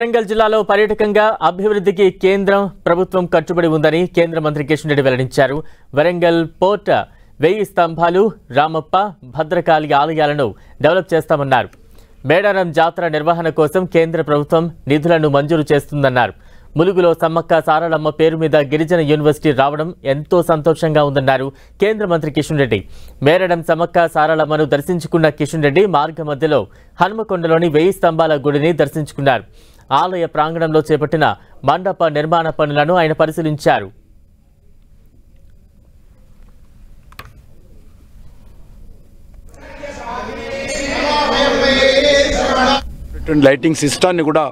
వరంగల్ జిల్లాలో పర్యాటకంగా అభివృద్ధికి కేంద్రం ప్రభుత్వం కట్టుబడి ఉందని కేంద్ర మంత్రి కిషన్ రెడ్డి వెల్లడించారు. వరంగల్ పోర్ట్ 1000 స్తంభాలు, రామప్ప, భద్రకాళి ఆలయాలను డెవలప్ చేస్తామన్నారు. మేడారం జాతర నిర్వహణ కోసం కేంద్ర ప్రభుత్వం నిధులను మంజూరు చేస్తుందన్నారు. ములుగులో సమ్మక్క సారలమ్మ పేరు మీద గిరిజన యూనివర్సిటీ రావడం ఎంతో సంతోషంగా ఉందన్నారు కేంద్ర మంత్రి కిషన్ రెడ్డి. మేడారం సమ్మక్క సారలమ్మను దర్శించుకున్న కిషన్ రెడ్డి మార్గ మధ్యలో హనుమకొండలోని 1000 స్తంభాల గుడిని దర్శించుకున్నారు. ఆలయ ప్రాంగణంలో చేపట్టిన మండప నిర్మాణ పనులను ఆయన పరిశీలించారు. లైటింగ్ సిస్టాన్ని కూడా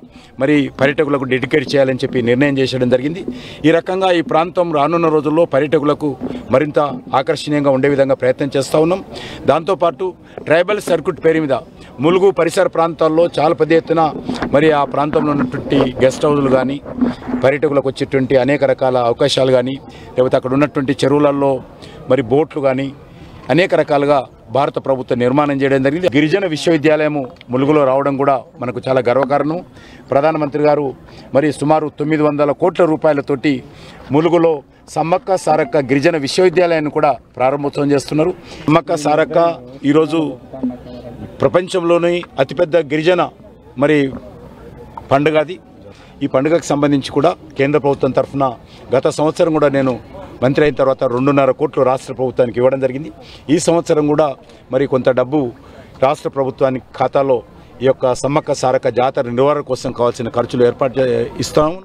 మరి పర్యాటకులకు డెడికేట్ చేయాలని చెప్పి నిర్ణయం చేయడం జరిగింది. ఈ రకంగా ఈ ప్రాంతం రానున్న రోజుల్లో పర్యాటకులకు మరింత ఆకర్షణీయంగా ఉండే విధంగా ప్రయత్నం చేస్తూ ఉన్నాం. దాంతోపాటు ట్రైబల్ సర్క్యూట్ పేరు మీద ములుగు పరిసర ప్రాంతాల్లో చాలా పెద్ద ఎత్తున మరి ఆ ప్రాంతంలో ఉన్నటువంటి గెస్ట్ హౌజులు కానీ, పర్యాటకులకు వచ్చేటువంటి అనేక రకాల అవకాశాలు కానీ, లేకపోతే అక్కడ ఉన్నటువంటి చెరువులలో మరి బోట్లు కానీ అనేక రకాలుగా భారత ప్రభుత్వం నిర్మాణం చేయడం జరిగింది. గిరిజన విశ్వవిద్యాలయము ములుగులో రావడం కూడా మనకు చాలా గర్వకారణం. ప్రధానమంత్రి గారు మరి సుమారు 900 కోట్ల రూపాయలతోటి ములుగులో సమ్మక్క సారక్క గిరిజన విశ్వవిద్యాలయాన్ని కూడా ప్రారంభోత్సవం చేస్తున్నారు. సమ్మక్క సారక్క ఈరోజు ప్రపంచంలోని అతిపెద్ద గిరిజన మరి పండుగ అది. ఈ పండుగకు సంబంధించి కూడా కేంద్ర ప్రభుత్వం తరఫున గత సంవత్సరం కూడా నేను మంత్రి అయిన తర్వాత 2.5 కోట్లు రాష్ట్ర ప్రభుత్వానికి ఇవ్వడం జరిగింది. ఈ సంవత్సరం కూడా మరి కొంత డబ్బు రాష్ట్ర ప్రభుత్వానికి ఖాతాలో ఈ యొక్క సమ్మక్క సారక్క జాతర నిర్వహణ కోసం కావాల్సిన ఖర్చులు ఏర్పాటు ఇస్తాము.